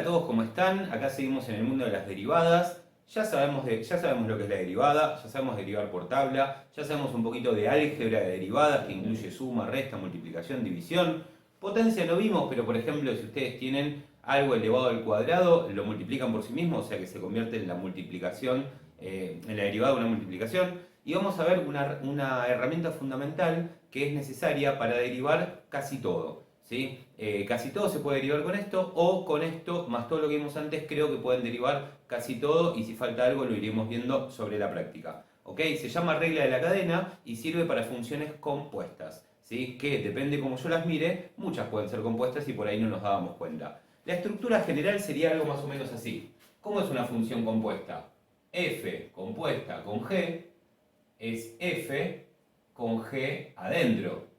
a todos, ¿cómo están? Acá seguimos en el mundo de las derivadas. Ya sabemos lo que es la derivada, ya sabemos derivar por tabla, ya sabemos un poquito de álgebra de derivadas que incluye suma, resta, multiplicación, división. Potencia no vimos, pero por ejemplo si ustedes tienen algo elevado al cuadrado, lo multiplican por sí mismo, o sea que se convierte en la multiplicación, en la derivada de una multiplicación. Y vamos a ver una herramienta fundamental que es necesaria para derivar casi todo. ¿Sí? Casi todo se puede derivar con esto, o con esto, más todo lo que vimos antes, creo que pueden derivar casi todo, y si falta algo lo iremos viendo sobre la práctica. ¿Ok? Se llama regla de la cadena y sirve para funciones compuestas, ¿sí? Que depende como yo las mire, muchas pueden ser compuestas y por ahí no nos dábamos cuenta. La estructura general sería algo más o menos así. ¿Cómo es una función compuesta? F compuesta con G es F con G adentro.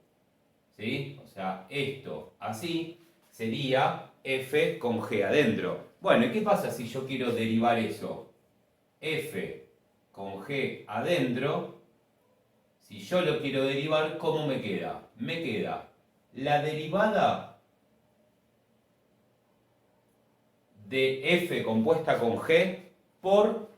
¿Sí? O sea, esto así sería F con G adentro. Bueno, ¿y qué pasa si yo quiero derivar eso? F con G adentro, si yo lo quiero derivar, ¿cómo me queda? Me queda la derivada de F compuesta con G por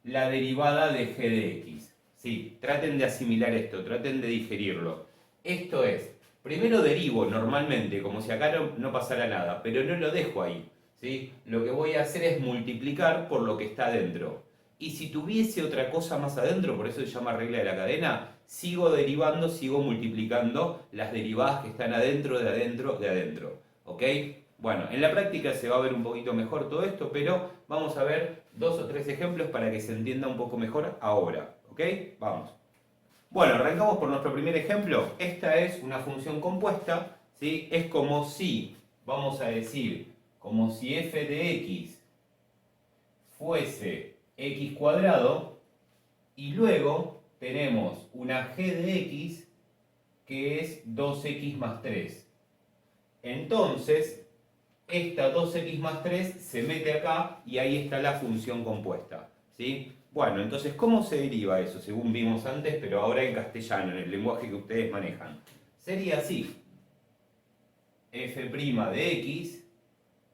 la derivada de G de X. Sí, traten de asimilar esto, traten de digerirlo. Esto es, primero derivo normalmente, como si acá no pasara nada, pero no lo dejo ahí. ¿Sí? Lo que voy a hacer es multiplicar por lo que está adentro. Y si tuviese otra cosa más adentro, por eso se llama regla de la cadena, sigo derivando, sigo multiplicando las derivadas que están adentro, de adentro, de adentro. ¿Ok? Bueno, en la práctica se va a ver un poquito mejor todo esto, pero vamos a ver 2 o 3 ejemplos para que se entienda un poco mejor ahora. ¿Ok? Vamos. Bueno, arrancamos por nuestro primer ejemplo. Esta es una función compuesta, ¿sí? Es como si, vamos a decir, como si f de x fuese x cuadrado y luego tenemos una g de x que es 2x más 3. Entonces, esta 2x más 3 se mete acá y ahí está la función compuesta. ¿Sí? Bueno, entonces, ¿cómo se deriva eso? Según vimos antes, pero ahora en castellano, en el lenguaje que ustedes manejan. Sería así. F' de x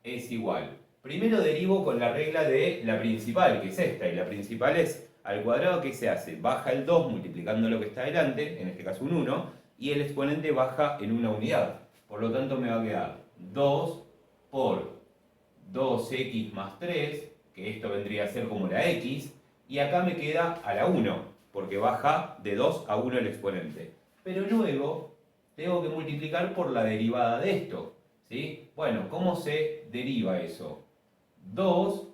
es igual. Primero derivo con la regla de la principal, que es esta, y la principal es al cuadrado, ¿qué se hace? Baja el 2 multiplicando lo que está delante, en este caso un 1, y el exponente baja en una unidad. Por lo tanto me va a quedar 2 por 2x más 3, que esto vendría a ser como la x, y acá me queda a la 1, porque baja de 2 a 1 el exponente. Pero luego tengo que multiplicar por la derivada de esto. ¿Sí? Bueno, ¿cómo se deriva eso? 2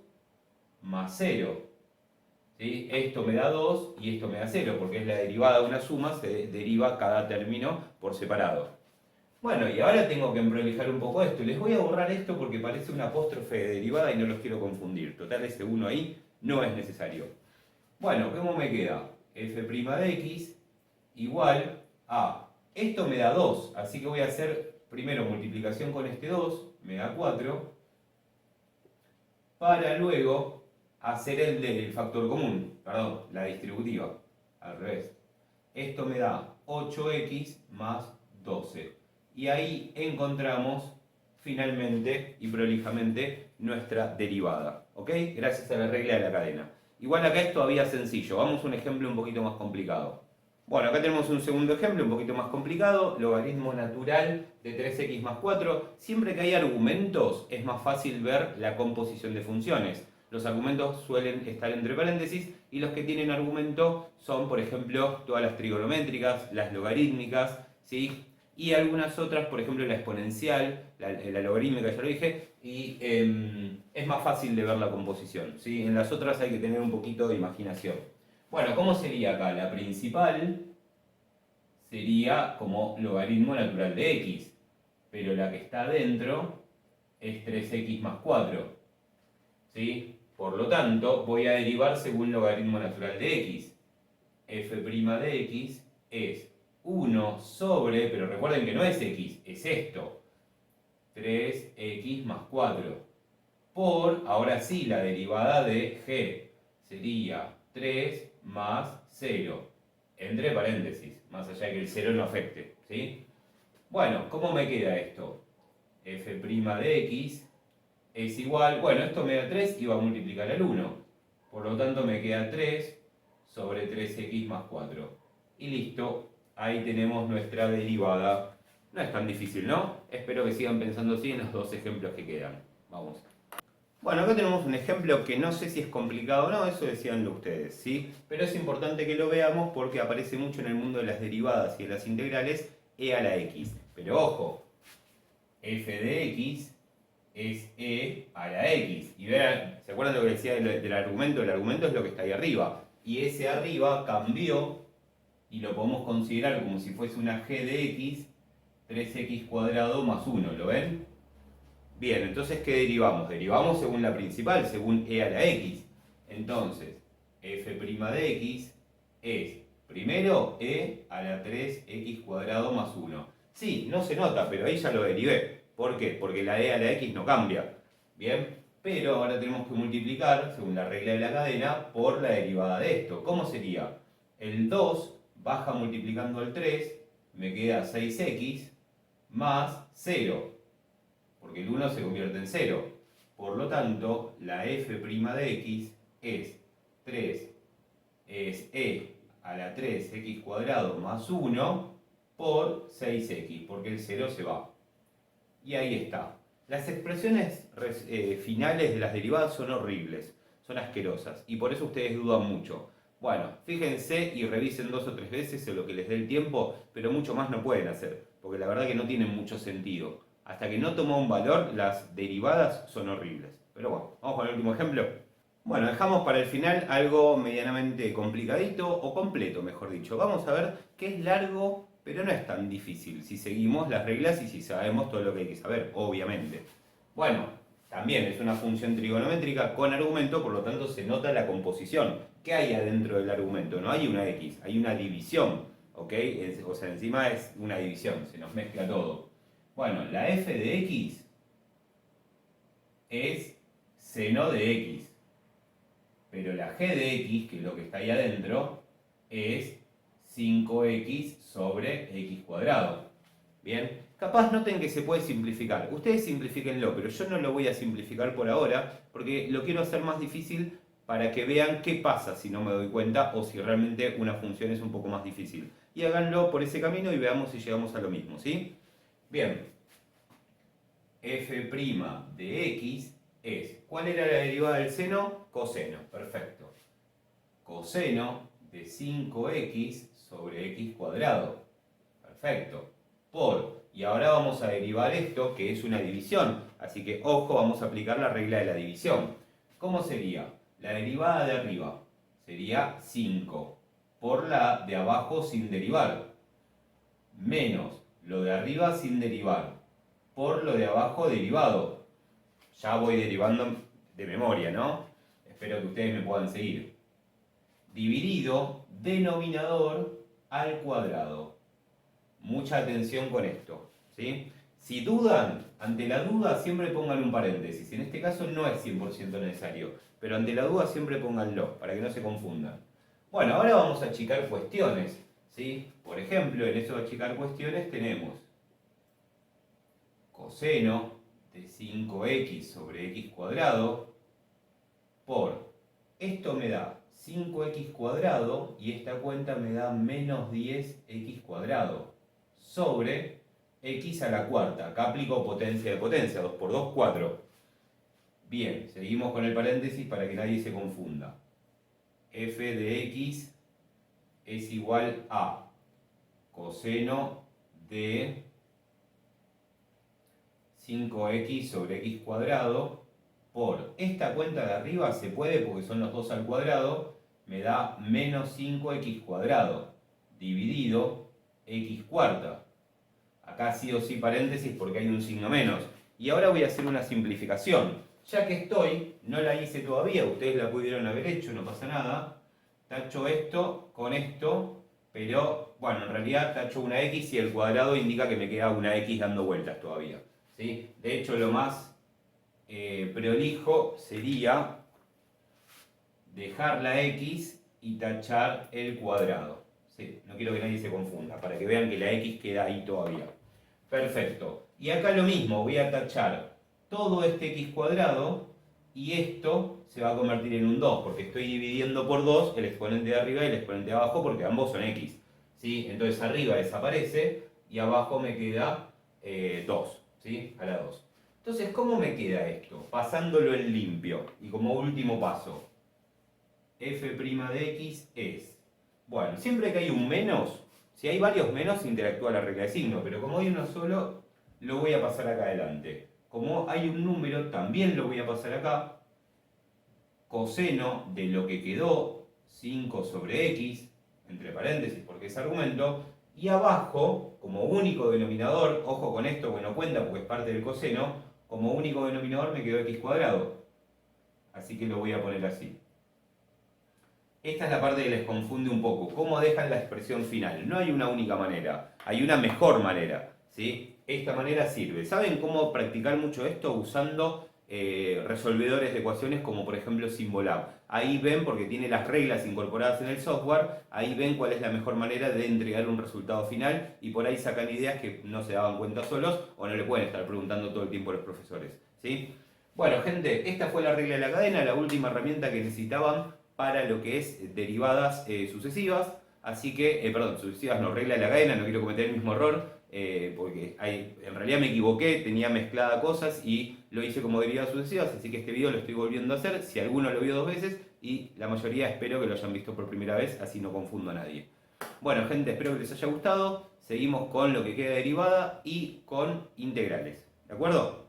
más 0. ¿Sí? Esto me da 2 y esto me da 0, porque es la derivada de una suma, se deriva cada término por separado. Bueno, y ahora tengo que emprolijar un poco esto. Les voy a borrar esto porque parece una apóstrofe de derivada y no los quiero confundir. Total, ese 1 ahí no es necesario. Bueno, ¿cómo me queda? F' de x igual a... Esto me da 2, así que voy a hacer primero multiplicación con este 2, me da 4, para luego hacer el del factor común, perdón, la distributiva, al revés. Esto me da 8x más 12. Y ahí encontramos finalmente y prolijamente nuestra derivada. ¿Ok? Gracias a la regla de la cadena. Igual acá es todavía sencillo. Vamos a un ejemplo un poquito más complicado. Bueno, acá tenemos un segundo ejemplo un poquito más complicado. Logaritmo natural de 3x más 4. Siempre que hay argumentos es más fácil ver la composición de funciones. Los argumentos suelen estar entre paréntesis y los que tienen argumento son, por ejemplo, todas las trigonométricas, las logarítmicas, ¿sí? Y algunas otras, por ejemplo, la exponencial, la logarítmica, ya lo dije, y es más fácil de ver la composición, ¿sí? En las otras hay que tener un poquito de imaginación. Bueno, ¿cómo sería acá? La principal sería como logaritmo natural de x, pero la que está adentro es 3x más 4, ¿sí? Por lo tanto, voy a derivar según logaritmo natural de x. F' de x es 1 sobre, pero recuerden que no es x, es esto, 3x más 4, por, ahora sí, la derivada de g sería 3 más 0, entre paréntesis, más allá de que el 0 no afecte, ¿sí? Bueno, ¿cómo me queda esto? F' f' de x es igual, bueno, esto me da 3 y va a multiplicar al 1. Por lo tanto me queda 3 sobre 3x más 4. Y listo, ahí tenemos nuestra derivada. No es tan difícil, ¿no? Espero que sigan pensando así en los dos ejemplos que quedan. Vamos. Bueno, acá tenemos un ejemplo que no sé si es complicado o no, eso decíanlo ustedes, ¿sí? Pero es importante que lo veamos porque aparece mucho en el mundo de las derivadas y de las integrales e a la x. Pero ojo, f de x es e a la x. Y vean, ¿se acuerdan lo que decía del argumento? El argumento es lo que está ahí arriba. Y ese arriba cambió y lo podemos considerar como si fuese una g de x, 3x cuadrado más 1, ¿lo ven? Bien, entonces, ¿qué derivamos? Derivamos según la principal, según e a la x. Entonces, f' de x es, primero, e a la 3x cuadrado más 1. Sí, no se nota, pero ahí ya lo derivé. ¿Por qué? Porque la e a la x no cambia. Bien, pero ahora tenemos que multiplicar, según la regla de la cadena, por la derivada de esto. ¿Cómo sería? El 2 baja multiplicando el 3, me queda 6x más 0. Porque el 1 se convierte en 0. Por lo tanto, la f' de x es 3, es e a la 3x cuadrado más 1 por 6x, porque el 0 se va. Y ahí está. Las expresiones finales de las derivadas son horribles, son asquerosas, y por eso ustedes dudan mucho. Bueno, fíjense y revisen 2 o 3 veces en lo que les dé el tiempo, pero mucho más no pueden hacer, porque la verdad que no tienen mucho sentido. Hasta que no toma un valor, las derivadas son horribles. Pero bueno, vamos con el último ejemplo. Bueno, dejamos para el final algo medianamente complicadito, o completo, mejor dicho. Vamos a ver qué es largo, pero no es tan difícil, si seguimos las reglas y si sabemos todo lo que hay que saber, obviamente. Bueno, también es una función trigonométrica con argumento, por lo tanto se nota la composición. ¿Qué hay adentro del argumento? No hay una x, hay una división, ¿ok? O sea, encima es una división, se nos mezcla todo. Bueno, la f de x es seno de x. Pero la g de x, que es lo que está ahí adentro, es 5x sobre x cuadrado. Bien, capaz noten que se puede simplificar. Ustedes simplifíquenlo, pero yo no lo voy a simplificar por ahora, porque lo quiero hacer más difícil para que vean qué pasa si no me doy cuenta o si realmente una función es un poco más difícil. Y háganlo por ese camino y veamos si llegamos a lo mismo, ¿sí? Bien, f' de x es, ¿cuál era la derivada del seno? Coseno, perfecto. Coseno de 5x sobre x cuadrado, perfecto. Por, y ahora vamos a derivar esto, que es una división, así que ojo, vamos a aplicar la regla de la división. ¿Cómo sería? La derivada de arriba sería 5 por la de abajo sin derivar, menos lo de arriba sin derivar por lo de abajo derivado. Ya voy derivando de memoria, ¿no? Espero que ustedes me puedan seguir. Dividido denominador al cuadrado. Mucha atención con esto, ¿sí? Si dudan, ante la duda siempre pongan un paréntesis. En este caso no es 100% necesario, pero ante la duda siempre pónganlo, para que no se confundan. Bueno, ahora vamos a achicar cuestiones, ¿sí? Por ejemplo, en eso de achicar cuestiones tenemos coseno de 5x sobre x cuadrado por, esto me da 5x cuadrado y esta cuenta me da menos 10x cuadrado sobre x a la cuarta. Acá aplico potencia de potencia, 2 por 2, 4. Bien, seguimos con el paréntesis para que nadie se confunda. F de x es igual a coseno de 5x sobre x cuadrado por, esta cuenta de arriba se puede porque son los dos al cuadrado, me da menos 5x cuadrado dividido x cuarta. Acá sí o sí paréntesis porque hay un signo menos. Y ahora voy a hacer una simplificación. Ya que estoy, no la hice todavía, ustedes la pudieron haber hecho, no pasa nada. Tacho esto con esto, pero bueno, en realidad tacho una x y el cuadrado indica que me queda una x dando vueltas todavía. ¿Sí? De hecho, lo más prolijo sería dejar la x y tachar el cuadrado. ¿Sí? No quiero que nadie se confunda, para que vean que la x queda ahí todavía. Perfecto. Y acá lo mismo, voy a tachar todo este x cuadrado y esto se va a convertir en un 2, porque estoy dividiendo por 2 el exponente de arriba y el exponente de abajo, porque ambos son x. ¿Sí? Entonces arriba desaparece y abajo me queda 2, ¿sí? A la 2. Entonces, ¿cómo me queda esto? Pasándolo en limpio. Y como último paso, f' de x es... Bueno, siempre que hay un menos, si hay varios menos, interactúa la regla de signo, pero como hay uno solo, lo voy a pasar acá adelante. Como hay un número, también lo voy a pasar acá. Coseno de lo que quedó, 5 sobre x, entre paréntesis porque es argumento, y abajo, como único denominador, ojo con esto, bueno, cuenta porque es parte del coseno, como único denominador me quedó x cuadrado. Así que lo voy a poner así. Esta es la parte que les confunde un poco. ¿Cómo dejan la expresión final? No hay una única manera, hay una mejor manera, ¿sí? Esta manera sirve. ¿Saben cómo practicar mucho esto? Usando resolvedores de ecuaciones como por ejemplo Symbolab. Ahí ven, porque tiene las reglas incorporadas en el software, ahí ven cuál es la mejor manera de entregar un resultado final y por ahí sacan ideas que no se daban cuenta solos o no le pueden estar preguntando todo el tiempo a los profesores, ¿sí? Bueno, gente, esta fue la regla de la cadena, la última herramienta que necesitaban para lo que es derivadas sucesivas. Así que, perdón, sucesivas no, regla de la cadena, no quiero cometer el mismo error, porque en realidad me equivoqué, tenía mezclada cosas y lo hice como derivadas sucesivas, así que este video lo estoy volviendo a hacer, si alguno lo vio 2 veces, y la mayoría espero que lo hayan visto por primera vez, así no confundo a nadie. Bueno, gente, espero que les haya gustado, seguimos con lo que queda derivada y con integrales, ¿de acuerdo?